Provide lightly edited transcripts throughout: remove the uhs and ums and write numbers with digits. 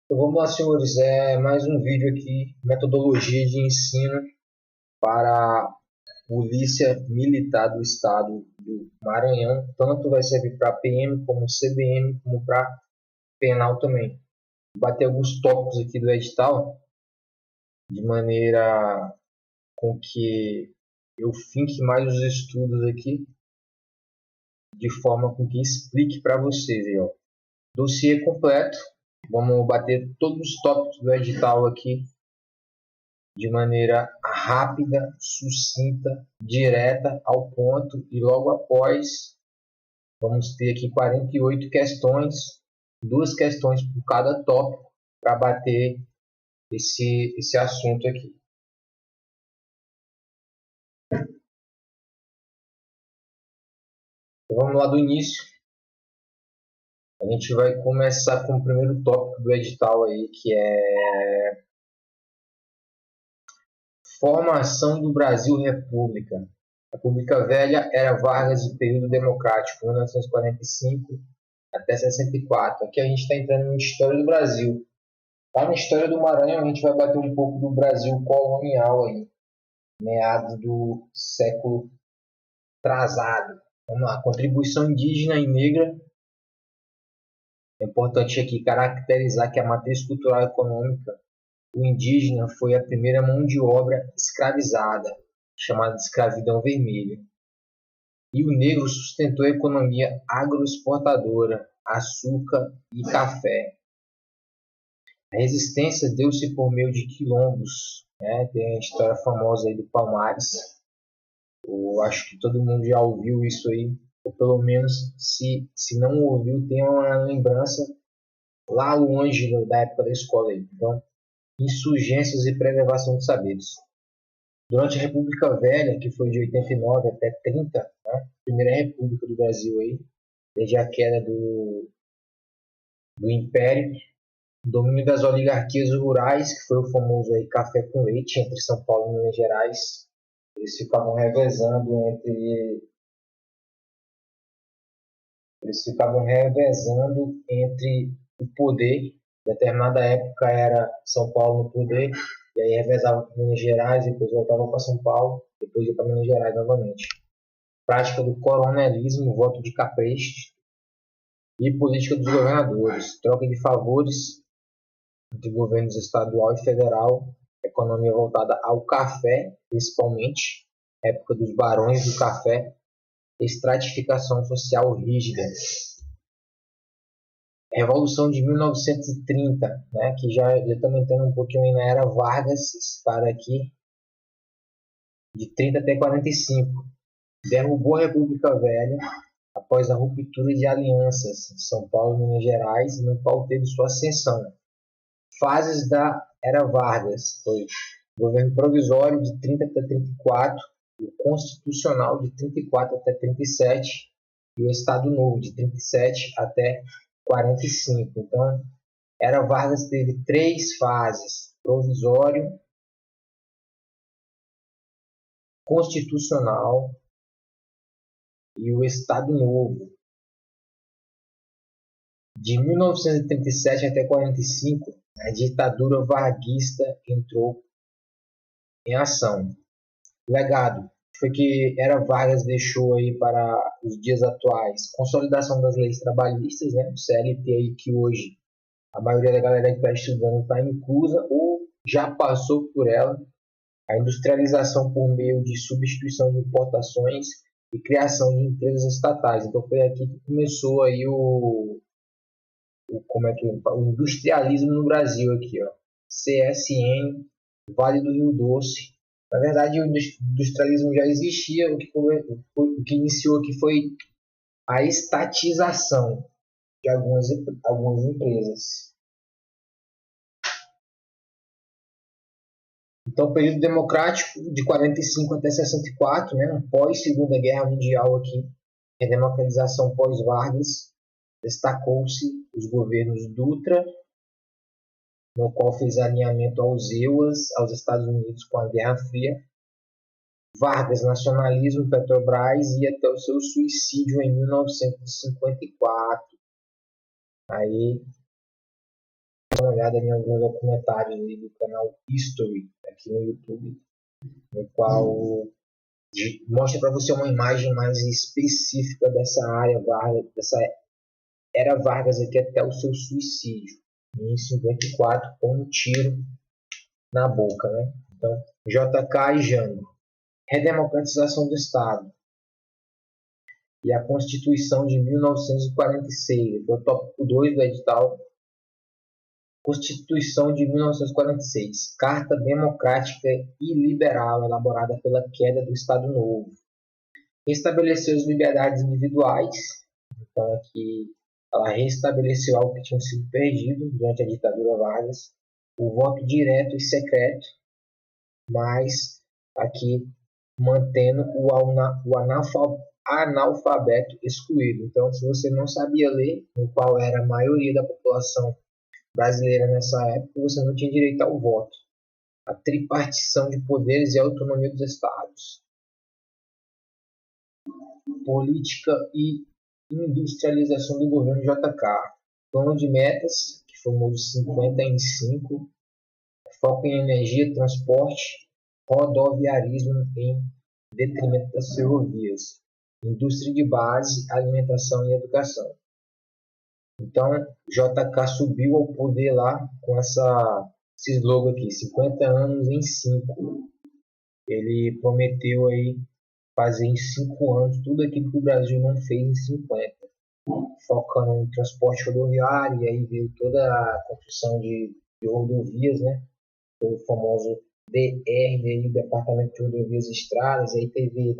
Então vamos lá, senhores. Mais um vídeo aqui, metodologia de ensino para a Polícia Militar do Estado do Maranhão. Tanto vai servir para PM, como CBM, como para penal também. Vou bater alguns tópicos aqui do edital, de maneira com que eu finque mais os estudos aqui, de forma com que explique para vocês. Aí, ó. Dossiê completo. Vamos bater todos os tópicos do edital aqui de maneira rápida, sucinta, direta, ao ponto, e logo após vamos ter aqui 48 questões, 2 questões por cada tópico para bater esse assunto aqui. Então, vamos lá do início. A gente vai começar com o primeiro tópico do edital aí, que é formação do Brasil República. República Velha era Vargas e período democrático, 1945 até 64. Aqui a gente está entrando na história do Brasil. Lá na história do Maranhão a gente vai bater um pouco do Brasil colonial aí, meados do século atrasado. Vamos lá, contribuição indígena e negra. É importante aqui caracterizar que a matriz cultural e econômica, o indígena foi a primeira mão de obra escravizada, chamada de escravidão vermelha. E o negro sustentou a economia agroexportadora, açúcar e café. A resistência deu-se por meio de quilombos, né? Tem a história famosa aí do Palmares. Eu acho que todo mundo já ouviu isso aí, ou pelo menos, se não ouviu, tem uma lembrança lá longe da época da escola aí. Então, insurgências e preservação de saberes. Durante a República Velha, que foi de 89 até 30, né? Primeira República do Brasil aí, desde a queda do Império, domínio das oligarquias rurais, que foi o famoso aí café com leite entre São Paulo e Minas Gerais. Eles ficavam revezando entre o poder. Em determinada época era São Paulo no poder, e aí revezava para Minas Gerais, depois voltava para São Paulo, depois ia para Minas Gerais novamente. Prática do coronelismo, voto de capricho e política dos governadores, troca de favores entre governos estadual e federal, economia voltada ao café, principalmente, época dos barões do café, estratificação social rígida. Revolução de 1930, né, que já estamos entrando um pouquinho na era Vargas, esse cara aqui, de 30 até 45. Derrubou a República Velha após a ruptura de alianças em São Paulo e Minas Gerais, no qual teve sua ascensão. Fases da era Vargas, foi governo provisório de 30 até 34, o constitucional de 34 até 37 e o Estado Novo de 37 até 45. Então, era Vargas teve 3 fases: provisório, constitucional e o Estado Novo. De 1937 até 45, a ditadura varguista entrou em ação. Legado foi que era Vargas deixou aí para os dias atuais: consolidação das leis trabalhistas, né? O CLT aí, que hoje a maioria da galera que está estudando está inclusa ou já passou por ela. A industrialização por meio de substituição de importações e criação de empresas estatais. Então foi aqui que começou aí o industrialismo no Brasil aqui, ó. CSN, Vale do Rio Doce. Na verdade, o industrialismo já existia, o que iniciou aqui foi a estatização de algumas empresas. Então, período democrático de 45 até 64, né, pós Segunda Guerra Mundial aqui, a democratização pós-Vargas, destacou-se os governos Dutra, no qual fez alinhamento aos EUAs, aos Estados Unidos com a Guerra Fria. Vargas, nacionalismo, Petrobras e até o seu suicídio em 1954. Aí dar uma olhada em alguns documentários aí do canal History, aqui no YouTube, no qual mostra para você uma imagem mais específica dessa área Vargas, dessa era Vargas aqui até o seu suicídio, em 54, com um tiro na boca, né? Então, JK e Jango. Redemocratização do Estado e a Constituição de 1946, que é o tópico 2 do edital. Constituição de 1946, Carta Democrática e Liberal, elaborada pela queda do Estado Novo. Estabeleceu as liberdades individuais, então aqui ela restabeleceu algo que tinha sido perdido durante a ditadura Vargas, o voto direto e secreto, mas aqui mantendo o analfabeto excluído. Então, se você não sabia ler, no qual era a maioria da população brasileira nessa época, você não tinha direito ao voto. A tripartição de poderes e a autonomia dos estados. Política e industrialização do governo JK. Plano de metas, que famoso 50 em 5, foco em energia, transporte, rodoviarismo em detrimento das ferrovias, indústria de base, alimentação e educação. Então, JK subiu ao poder lá com esse slogan aqui, 50 anos em 5. Ele prometeu aí fazer em 5 anos tudo aquilo que o Brasil não fez em 50. Focando no transporte rodoviário, e aí veio toda a construção de rodovias, né? O famoso DR, Departamento de Rodovias e Estradas. Aí teve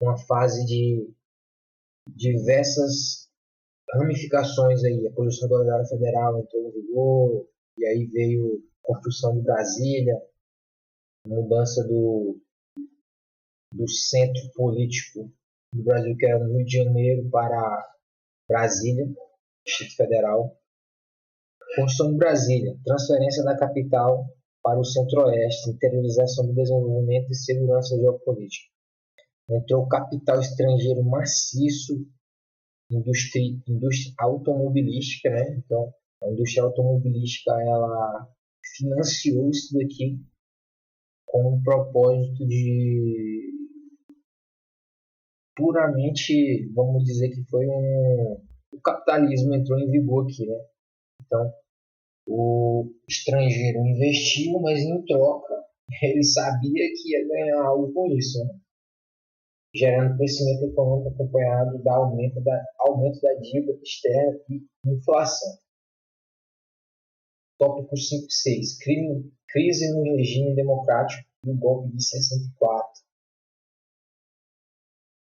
uma fase de diversas ramificações aí. A Polícia Rodoviária Federal entrou em vigor, e aí veio a construção de Brasília, mudança do centro político do Brasil, que era no Rio de Janeiro, para Brasília, Distrito Federal. Construção de Brasília, transferência da capital para o centro-oeste, interiorização do desenvolvimento e segurança geopolítica. Entrou capital estrangeiro maciço, indústria automobilística, né? Então, a indústria automobilística, ela financiou isso daqui com um propósito de puramente, vamos dizer que foi o capitalismo entrou em vigor aqui, né? Então, o estrangeiro investiu, mas em troca ele sabia que ia ganhar algo com isso, né? Gerando crescimento econômico acompanhado do aumento da dívida externa e inflação. Tópico 5 e 6. Crise no regime democrático e o golpe de 64.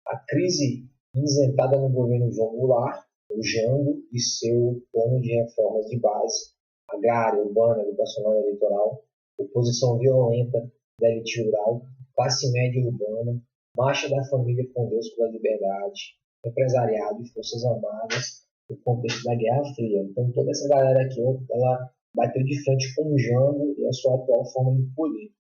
A crise isentada no governo João Goulart, o Jango, e seu plano de reformas de base, agrária, urbana, educacional e eleitoral, oposição violenta da elite rural, classe média urbana, marcha da família com Deus pela liberdade, empresariado e forças armadas no contexto da Guerra Fria. Então toda essa galera aqui, ela bateu de frente com o Jango e a sua atual forma de poder.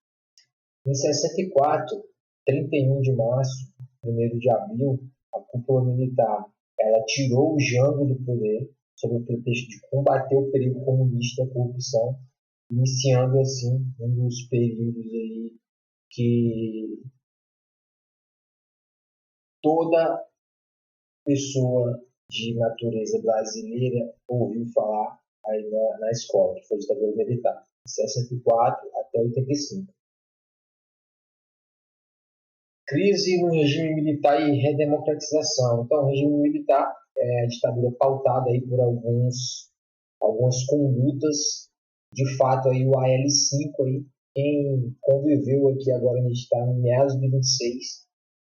Em 64, 31 de março, 1º de abril, a cúpula militar ela tirou o Jango do poder sob o pretexto de combater o perigo comunista e a corrupção, iniciando assim um dos períodos aí que toda pessoa de natureza brasileira ouviu falar aí na escola, que foi a ditadura militar, de 64 até 85. Crise no regime militar e redemocratização. Então, o regime militar é a ditadura pautada aí por algumas condutas. De fato, aí o AL5, aí, quem conviveu aqui agora, a gente está em meados de 26,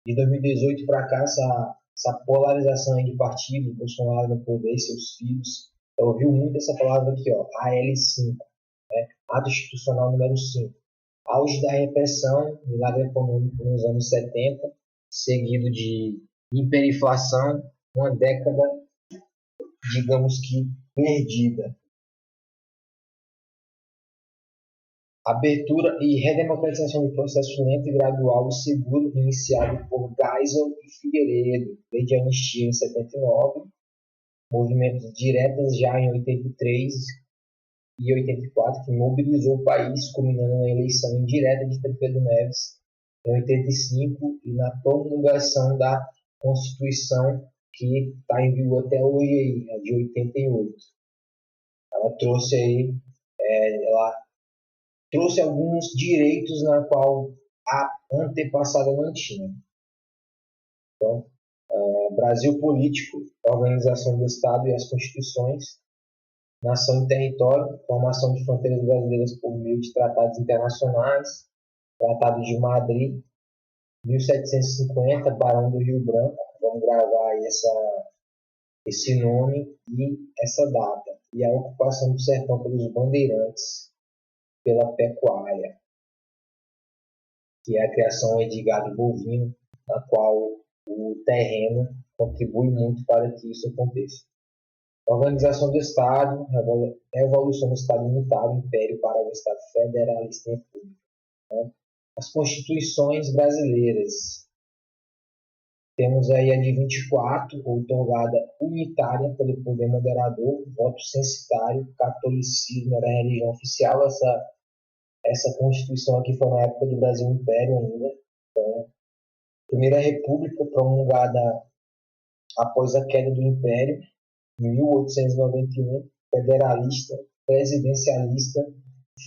de 2018 para cá, essa polarização aí de partido, Bolsonaro no poder e seus filhos, ouviu muito essa palavra aqui, ó, AL5, né? Ato Institucional número 5. Auge da repressão, milagre econômico nos anos 70, seguido de hiperinflação, uma década, digamos que, perdida. Abertura e redemocratização do processo lento e gradual e seguro iniciado por Geisel e Figueiredo, lei de anistia em 79, movimentos diretas já em 83, e 84, que mobilizou o país, culminando na eleição indireta de Tancredo Neves em 85 e na promulgação da Constituição que está em vigor até hoje, aí, a de 88. Ela trouxe aí, ela trouxe alguns direitos na qual a antepassada não tinha. Então, Brasil político, organização do Estado e as constituições, nação e território, formação de fronteiras brasileiras por meio de tratados internacionais, Tratado de Madrid, 1750, Barão do Rio Branco. Vamos gravar aí esse nome e essa data. E a ocupação do sertão pelos bandeirantes, pela pecuária, que é a criação de gado bovino, na qual o terreno contribui muito para que isso aconteça. Organização do Estado, evolução do Estado unitário, Império para o Estado federalista e república. Né? As constituições brasileiras. Temos aí a de 24, outorgada unitária pelo poder moderador, voto censitário, catolicismo era a religião oficial. Essa constituição aqui foi na época do Brasil Império ainda. Então, Primeira República, promulgada após a queda do Império, em 1891, federalista, presidencialista,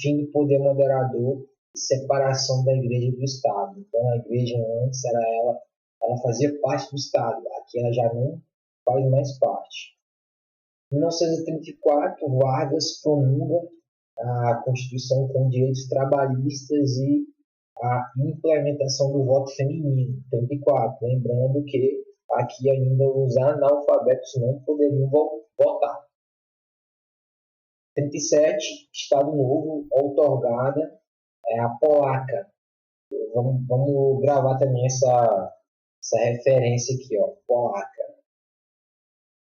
fim do poder moderador e separação da Igreja do Estado. Então, a Igreja antes ela fazia parte do Estado, aqui ela já não faz mais parte. Em 1934, Vargas promulga a Constituição com direitos trabalhistas e a implementação do voto feminino, 34, lembrando que aqui ainda os analfabetos não poderiam votar. 37, Estado Novo, outorgada a polaca. Vamos gravar também essa referência aqui, ó, polaca.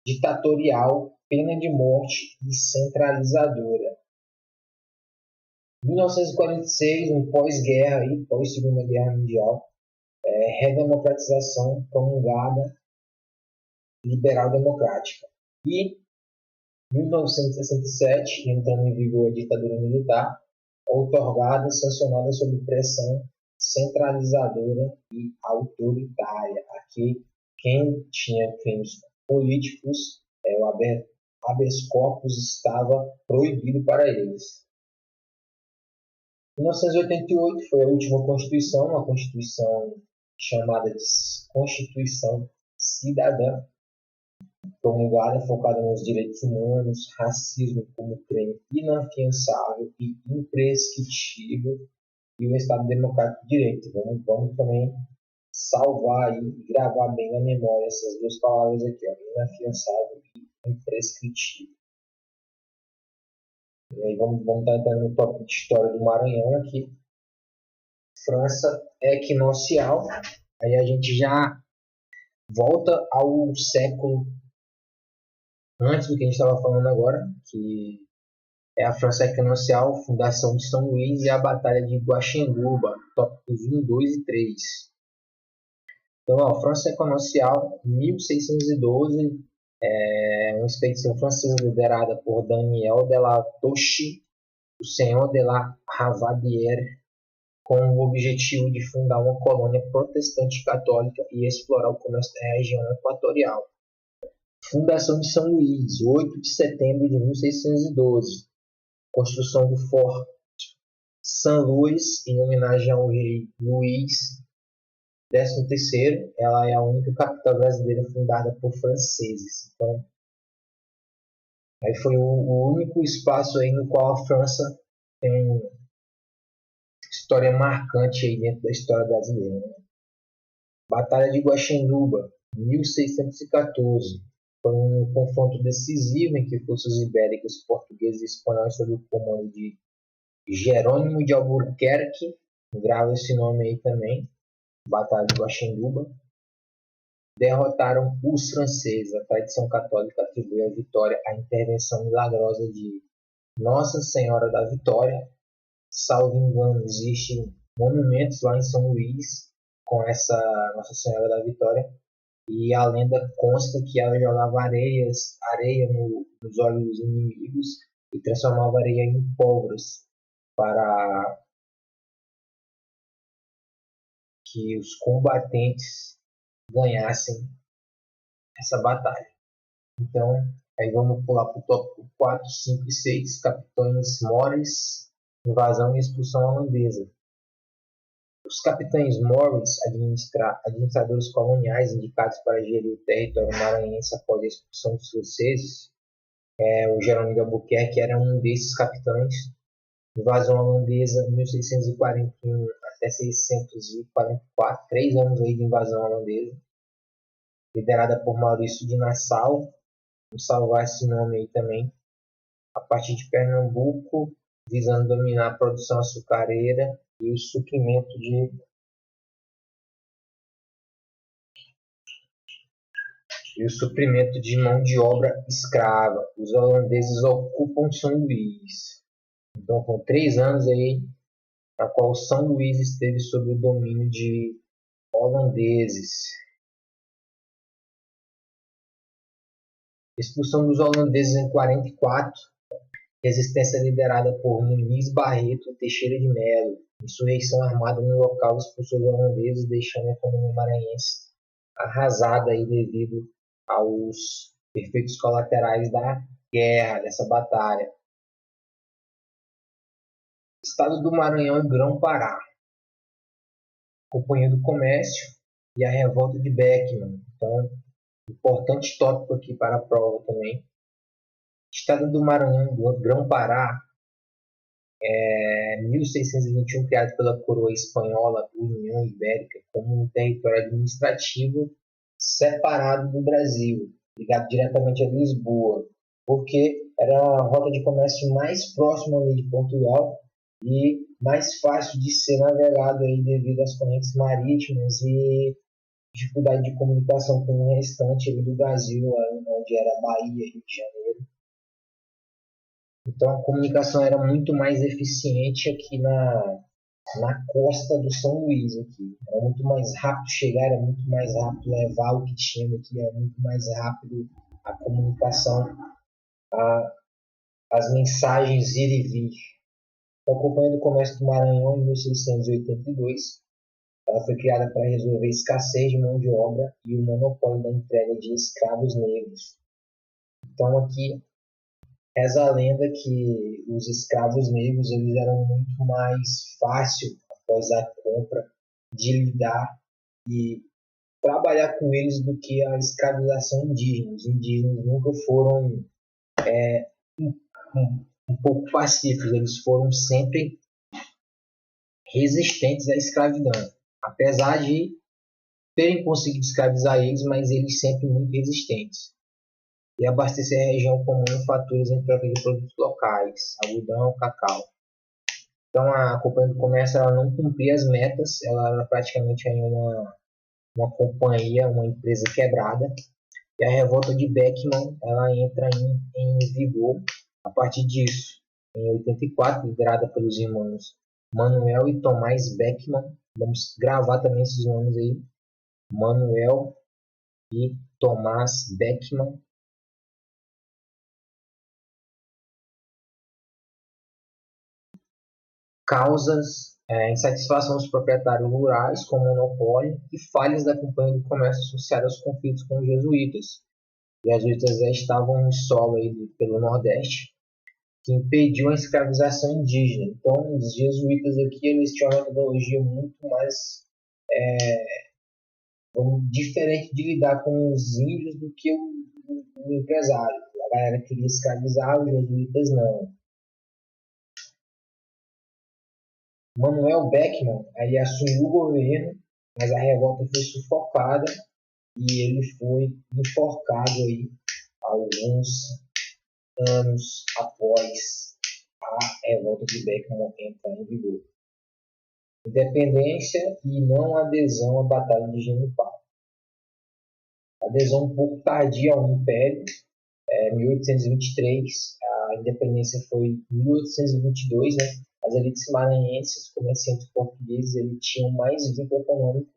Ditatorial, pena de morte e centralizadora. 1946, um pós-guerra, pós-Segunda Guerra Mundial, redemocratização promulgada liberal-democrática. E 1967, entrando em vigor a ditadura militar, outorgada, sancionada sob pressão centralizadora e autoritária. Aqui, quem tinha crimes políticos, o habeas corpus estava proibido para eles. 1988 foi a última Constituição, uma Constituição chamada de Constituição Cidadã, promulgada focada nos direitos humanos, racismo como crime inafiançável e imprescritível e o Estado Democrático de Direito. Vamos também salvar e gravar bem na memória essas duas palavras aqui, ó, inafiançável e imprescritível. E aí vamos estar entrando no tópico de história do Maranhão aqui. França equinocial. Aí a gente já volta ao século antes do que a gente estava falando agora, que é a França equinocial, fundação de São Luís e a Batalha de Guaxinguba, tópicos 1, 2 e 3. Então, ó, França equinocial, 1612, uma expedição francesa liderada por Daniel de la Touche, o senhor de la Ravadière, com o objetivo de fundar uma colônia protestante católica e explorar o comércio da região equatorial. Fundação de São Luís, 8 de setembro de 1612. Construção do Fort Saint-Louis, em homenagem ao rei Luís XIII. Ela é a única capital brasileira fundada por franceses. Então, aí foi o único espaço aí no qual a França tem história marcante aí dentro da história brasileira. Né? Batalha de Guaxinguba, 1614. Foi um confronto decisivo em que forças ibéricas, portugueses e espanhóis sob o comando de Jerônimo de Albuquerque, grava esse nome aí também, Batalha de Guaxinguba, derrotaram os franceses. A tradição católica atribui a vitória à intervenção milagrosa de Nossa Senhora da Vitória. Salvo engano, existem monumentos lá em São Luís com essa Nossa Senhora da Vitória, e a lenda consta que ela jogava areia nos olhos dos inimigos e transformava a areia em pólvoras para que os combatentes ganhassem essa batalha. Então, aí vamos pular para o tópico 4, 5 e 6, Capitães Móris, invasão e expulsão holandesa. Os capitães Móris, administradores coloniais indicados para gerir o território maranhense após a expulsão dos franceses, o Jerônimo de Albuquerque era um desses capitães. Invasão holandesa, 1641 até 644, 3 anos aí de invasão holandesa, liderada por Maurício de Nassau. Vamos salvar esse nome aí também, a partir de Pernambuco, visando dominar a produção açucareira e o suprimento de mão de obra escrava. Os holandeses ocupam São Luís. Então, com 3 anos aí, na qual São Luís esteve sob o domínio de holandeses. Expulsão dos holandeses em 44. Resistência liderada por Muniz Barreto e Teixeira de Melo. Insurreição armada no local expulsou os holandeses, deixando a economia maranhense arrasada aí devido aos efeitos colaterais da guerra, dessa batalha. Estado do Maranhão e Grão-Pará. Companhia do Comércio e a revolta de Beckman. Então, importante tópico aqui para a prova também. Estado do Maranhão e Grão-Pará, 1621, criado pela coroa espanhola União Ibérica como um território administrativo separado do Brasil, ligado diretamente a Lisboa, porque era a rota de comércio mais próxima ali de Portugal e mais fácil de ser navegado aí devido às correntes marítimas e dificuldade de comunicação com o restante ali do Brasil, onde era Bahia, Rio de Janeiro. Então a comunicação era muito mais eficiente aqui na costa do São Luís. Aqui. Era muito mais rápido chegar, era muito mais rápido levar o que tinha aqui, era muito mais rápido a comunicação, as mensagens ir e vir. Então, a Companhia do Comércio do Maranhão, em 1682, ela foi criada para resolver a escassez de mão de obra e o monopólio da entrega de escravos negros. Então, aqui reza a lenda que os escravos negros eles eram muito mais fácil após a compra de lidar e trabalhar com eles do que a escravização indígena. Os indígenas nunca foram um pouco pacíficos, eles foram sempre resistentes à escravidão, apesar de terem conseguido escravizar eles, mas eles sempre muito resistentes. E abastecer a região com manufaturas em troca de produtos locais, algodão, cacau. Então a Companhia do Comércio ela não cumpria as metas, ela era praticamente uma companhia, uma empresa quebrada. E a revolta de Beckman ela entra em vigor a partir disso. Em 84, liderada pelos irmãos Manuel e Tomás Beckman. Vamos gravar também esses nomes aí. Manuel e Tomás Beckman. Causas, insatisfação dos proprietários rurais com o monopólio e falhas da Companhia do Comércio associadas aos conflitos com os jesuítas. Os jesuítas já estavam em solo aí pelo Nordeste, que impediu a escravização indígena. Então, os jesuítas aqui eles tinham uma metodologia muito mais diferente de lidar com os índios do que o empresário. A galera queria escravizar, os jesuítas não. Manuel Beckman aí assumiu o governo, mas a revolta foi sufocada e ele foi enforcado aí alguns anos após a revolta de Beckman entrar em vigor. Independência e não adesão à Batalha de Genipar. Adesão um pouco tardia ao Império, 1823, a independência foi em 1822, né? As elites maranhenses, comerciantes portugueses, eles tinham mais vínculo econômico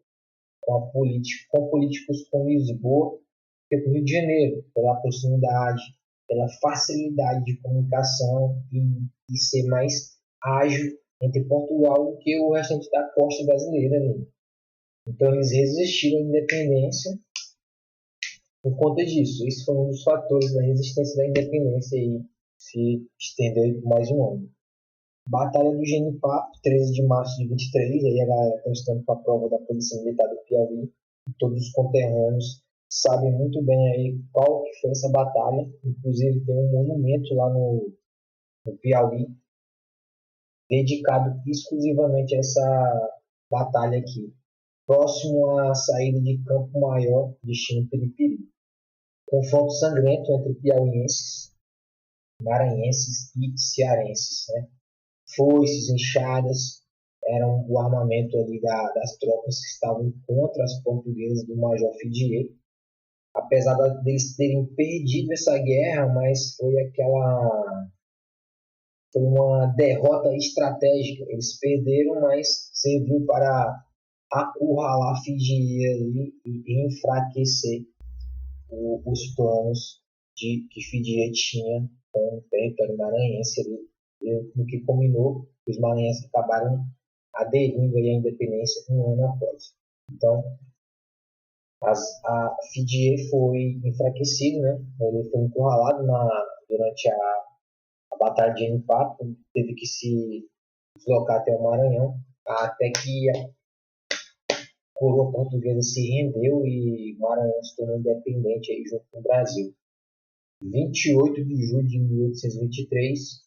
com políticos com Lisboa que com o Rio de Janeiro, pela proximidade, pela facilidade de comunicação e ser mais ágil entre Portugal do que o restante da costa brasileira, né? Então eles resistiram à independência por conta disso. Isso foi um dos fatores da resistência da independência e se estendeu aí por mais um ano. Batalha do Genipapo, 13 de março de 23, aí a galera está estando com a prova da Polícia Militar do Piauí. Todos os conterrâneos sabem muito bem aí qual que foi essa batalha. Inclusive tem um monumento lá no Piauí dedicado exclusivamente a essa batalha aqui, próximo à saída de Campo Maior, destino Piripiri. Confronto sangrento entre piauienses, maranhenses e cearenses, né? Foices, enxadas, eram o armamento ali das tropas que estavam contra as portuguesas do Major Fidier. Apesar deles terem perdido essa guerra, mas foi uma derrota estratégica. Eles perderam, mas serviu para acurralar Fidier ali e enfraquecer os planos que Fidier tinha com o território maranhense ali, no que combinou, os maranhenses acabaram aderindo à independência um ano após. Então, a Fidier foi enfraquecido, né? Ele foi encurralado durante a Batalha de Genipapo, teve que se deslocar até o Maranhão, até que a coroa portuguesa se rendeu e o Maranhão se tornou independente aí junto com o Brasil. 28 de julho de 1823,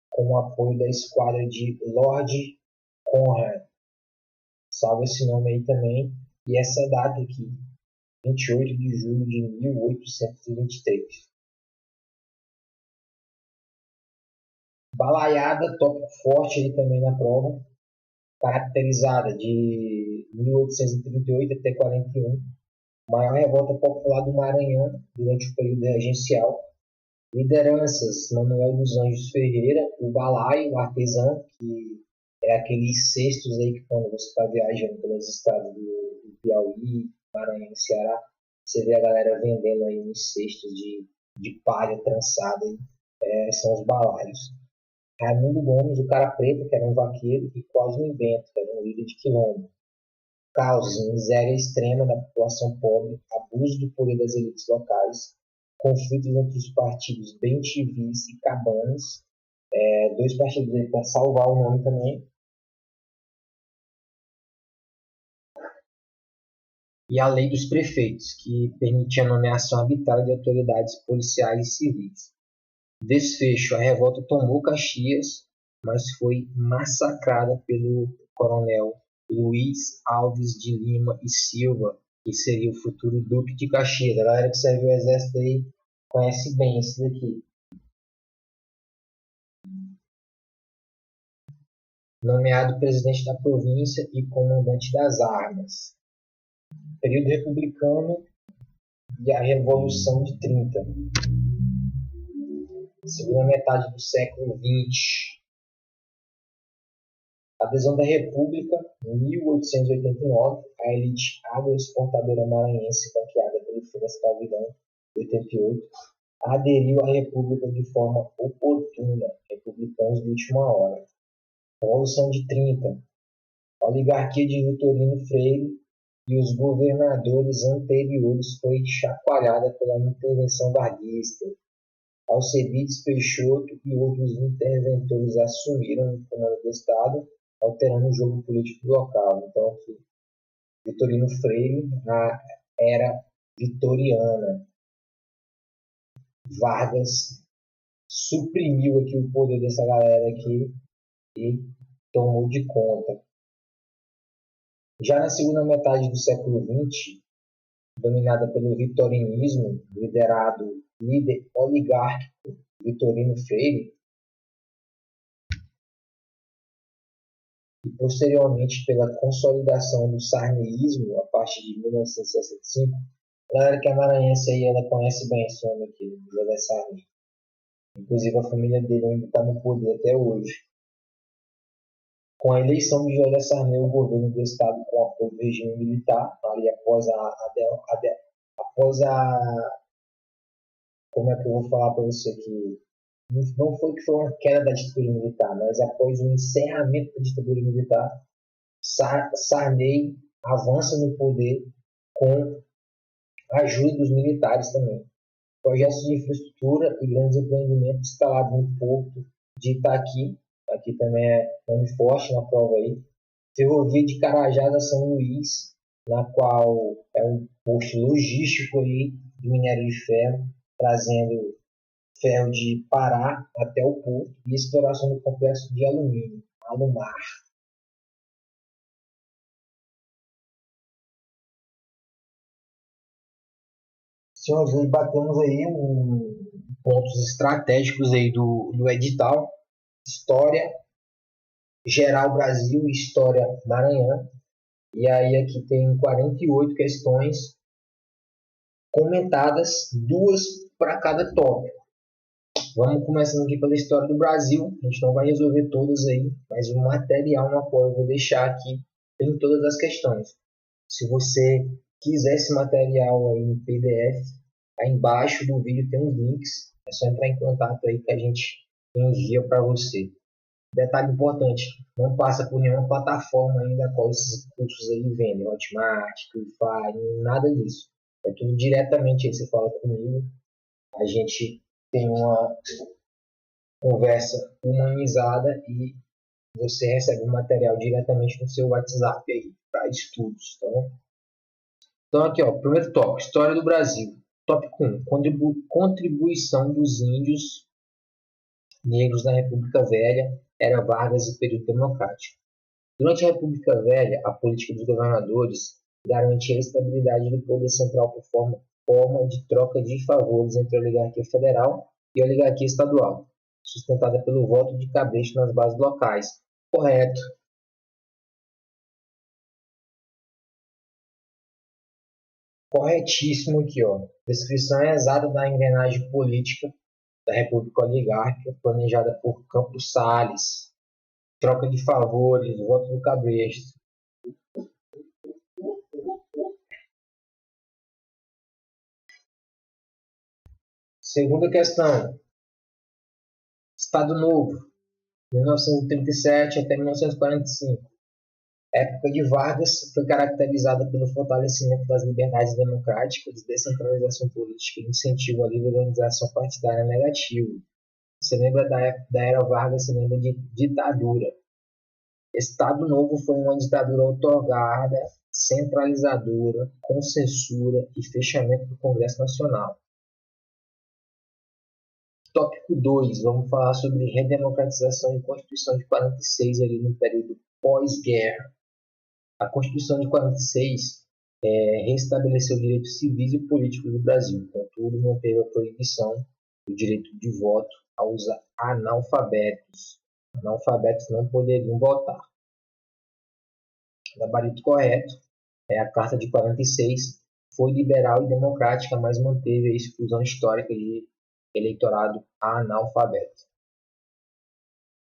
com o apoio da esquadra de Lord Conrad. Salva esse nome aí também. E essa data aqui, 28 de julho de 1823. Balaiada, tópico forte aí também na prova, caracterizada de 1838 até 41, maior revolta popular do Maranhão durante o período regencial. Lideranças: Manuel dos Anjos Ferreira, o balaio, o artesão, que é aqueles cestos aí que quando você está viajando pelas estradas do Piauí, Maranhão e Ceará, você vê a galera vendendo aí uns cestos de palha trançada, são os balaios. Raimundo Gomes, o cara preto, que era um vaqueiro, e Cosme Bento, que era um líder de quilombo. Causas: miséria extrema da população pobre, abuso do poder das elites locais, conflitos entre os partidos bem-te-vis e cabanos, dois partidos aí para salvar o nome também, e a lei dos prefeitos, que permitia a nomeação arbitrária de autoridades policiais e civis. Desfecho: a revolta tomou Caxias, mas foi massacrada pelo coronel Luiz Alves de Lima e Silva, que seria o futuro Duque de Caxias. A galera que serviu o exército aí conhece bem esse daqui. Nomeado presidente da província e comandante das armas. Período republicano e a Revolução de 30. Segunda metade do século XX. Adesão da República, 1889, a elite agroexportadora maranhense, banqueada pelo fim da escravidão, 88, aderiu à República de forma oportuna, republicanos de última hora. Revolução de 30, a oligarquia de Vitorino Freire e os governadores anteriores foi chacoalhada pela intervenção varguista. Alcebiades Peixoto e outros interventores assumiram o comando do Estado, alterando o jogo político local. Então, aqui, Vitorino Freire, na era vitoriana. Vargas suprimiu aqui o poder dessa galera aqui e tomou de conta. Já na segunda metade do século XX, dominada pelo vitorianismo, líder oligárquico Vitorino Freire, e posteriormente pela consolidação do sarneísmo a partir de 1965, a galera que é maranhense aí, ela conhece bem esse nome aqui, José Sarney. Inclusive a família dele ainda está no poder até hoje. Com a eleição de José Sarney, o governo do estado, com o apoio do regime militar, ali após como é que eu vou falar para você que não foi que foi uma queda da ditadura militar, mas após o encerramento da ditadura militar, Sarney avança no poder com a ajuda dos militares também. Projetos de infraestrutura e grandes empreendimentos instalados no porto de Itaqui, aqui também é nome forte na prova aí, ferrovia de Carajás a São Luís, na qual é um posto logístico aí de minério de ferro, trazendo ferro de Pará até o porto e exploração do complexo de alumínio, Alumar. Senhores, aí batemos aí pontos estratégicos aí do edital, história geral Brasil e história Maranhão. E aí aqui tem 48 questões comentadas, duas para cada tópico. Vamos começando aqui pela história do Brasil. A gente não vai resolver todas aí, mas o material no qual eu vou deixar aqui tem todas as questões. Se você quiser esse material aí em PDF, aí embaixo do vídeo tem uns links. É só entrar em contato aí que a gente envia para você. Detalhe importante, não passa por nenhuma plataforma ainda qual esses cursos aí vendem, Hotmart, Free nada disso. É tudo diretamente aí, você fala comigo, a gente tem uma conversa humanizada e você recebe o material diretamente no seu WhatsApp aí, para estudos, tá bom? Então aqui, ó, primeiro tópico, História do Brasil. Tópico 1, contribuição dos índios negros na República Velha, era Vargas e período democrático. Durante a República Velha, a política dos governadores garantia a estabilidade do poder central por forma de troca de favores entre a oligarquia federal e a oligarquia estadual, sustentada pelo voto de cabresto nas bases locais. Correto. Corretíssimo aqui, ó. Descrição exata da engrenagem política da República Oligárquica planejada por Campos Salles. Troca de favores, voto do cabresto. Segunda questão. Estado Novo, 1937 até 1945. A época de Vargas foi caracterizada pelo fortalecimento das liberdades democráticas, descentralização política e incentivo à livre organização partidária negativo. Você lembra da era Vargas, você lembra de ditadura. Estado Novo foi uma ditadura outorgada, centralizadora, com censura e fechamento do Congresso Nacional. Tópico 2, vamos falar sobre redemocratização e Constituição de 46 ali no período pós-guerra. A Constituição de 46 restabeleceu direitos civis e políticos do Brasil, contudo manteve a proibição do direito de voto aos analfabetos. Analfabetos não poderiam votar. Gabarito correto, a Carta de 46 foi liberal e democrática, mas manteve a exclusão histórica de eleitorado analfabeto.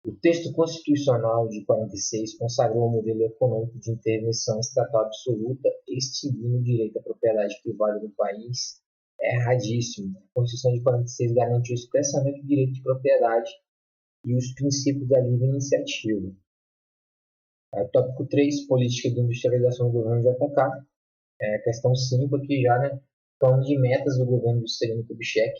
O texto constitucional de 46 consagrou um modelo econômico de intervenção estatal absoluta, extinguindo o direito à propriedade privada no país. É erradíssimo. A Constituição de 46 garantiu expressamente o direito de propriedade e os princípios da livre iniciativa. Tópico 3, política de industrialização do governo JK. Questão 5 aqui já, né? Plano de metas do governo do Juscelino Kubitschek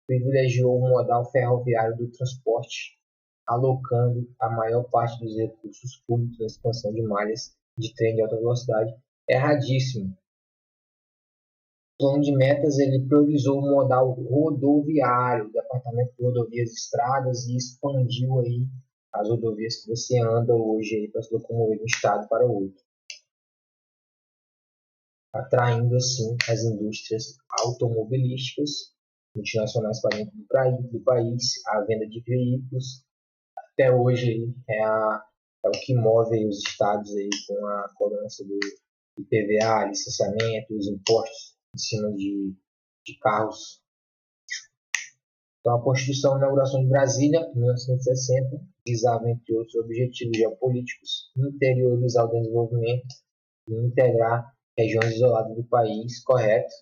privilegiou o modal ferroviário do transporte, alocando a maior parte dos recursos públicos na expansão de malhas de trem de alta velocidade. Erradíssimo. O plano de metas ele priorizou o modal rodoviário, o departamento de rodovias e estradas, e expandiu aí as rodovias que você anda hoje aí para se locomover de um estado para outro, atraindo assim as indústrias automobilísticas multinacionais para dentro do país, a venda de veículos. Até hoje é o que move aí os estados aí com a cobrança do IPVA, licenciamento, os impostos em cima de carros. Então, a Constituição e Inauguração de Brasília, em 1960, visava, entre outros objetivos geopolíticos, interiorizar o desenvolvimento e integrar regiões isoladas do país. Correto.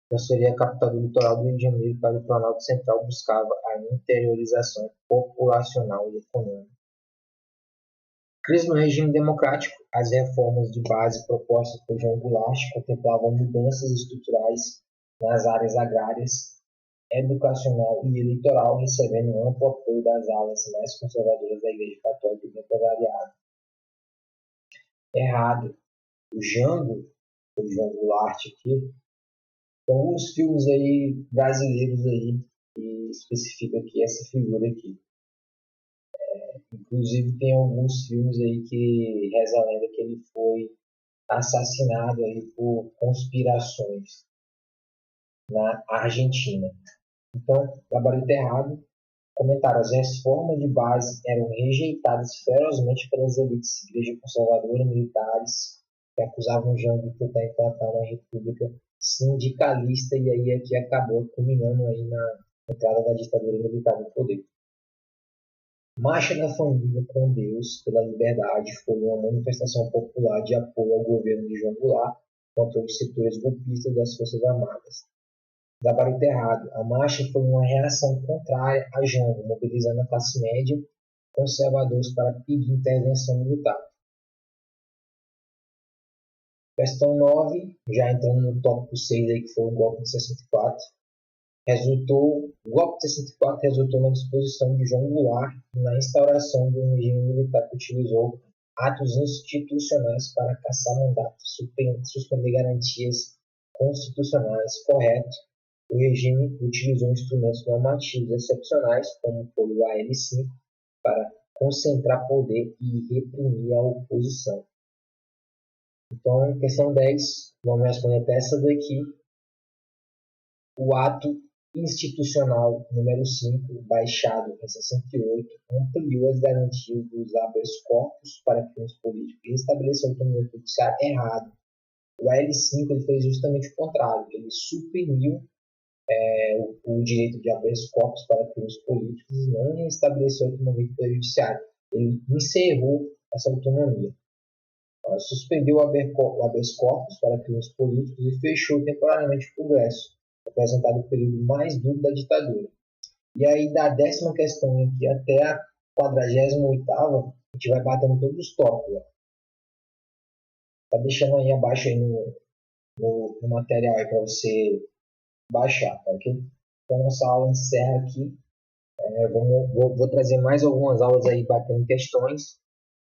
transferir a capital do litoral do Rio de Janeiro para o Planalto Central buscava a interiorização populacional e econômica. Crise no regime democrático. As reformas de base propostas por João Goulart contemplavam mudanças estruturais nas áreas agrárias, educacional e eleitoral, recebendo um amplo apoio das alas mais conservadoras da Igreja Católica e do empresariado. Errado. O Jango, o João Goulart aqui, tem alguns filmes aí brasileiros aí que especificam aqui essa figura aqui. Inclusive tem alguns filmes aí que reza a lenda que ele foi assassinado aí por conspirações na Argentina. Então, gabarito errado. Comentário: as reformas de base eram rejeitadas ferozmente pelas elites igreja conservadora, militares, que acusavam João de tentar implantar uma república sindicalista, e aí aqui acabou culminando aí na entrada da ditadura militar no poder. Marcha da Família com Deus pela Liberdade foi uma manifestação popular de apoio ao governo de João Goulart contra os setores golpistas das Forças Armadas. Gabarito errado. A marcha foi uma reação contrária a Jango, mobilizando a classe média conservadores para pedir intervenção militar. Questão 9, já entrando no tópico 6, aí, que foi o golpe de 64. O golpe de 64 resultou na disposição de João Goulart e na instauração de um regime militar que utilizou atos institucionais para caçar mandatos, suspender garantias constitucionais. Correto. O regime utilizou instrumentos normativos excepcionais, como foi o AL-5, para concentrar poder e reprimir a oposição. Então, questão 10, vamos responder até essa daqui. O ato institucional número 5, baixado em 68, ampliou as garantias dos habeas corpus para crimes políticos e estabeleceu a autonomia judiciária. Errado. O AL-5 ele fez justamente o contrário, ele suprimiu o direito de habeas corpus para crimes políticos e não estabeleceu a autonomia do Poder Judiciário. Ele encerrou essa autonomia. Suspendeu o habeas corpus para crimes políticos e fechou temporariamente o Congresso, representado o período mais duro da ditadura. E aí, da 10ª questão aqui até a 48ª, a gente vai batendo todos os tópicos. Tá deixando aí abaixo aí no material para você baixar, tá ok? Então, nossa aula encerra aqui. Vou trazer mais algumas aulas aí batendo questões,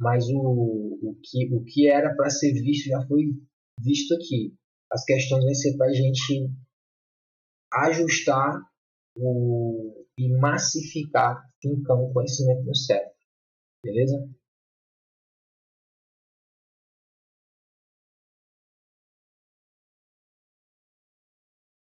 mas o que era para ser visto já foi visto aqui. As questões vão ser para a gente ajustar e massificar, fincando o conhecimento no cérebro. Beleza?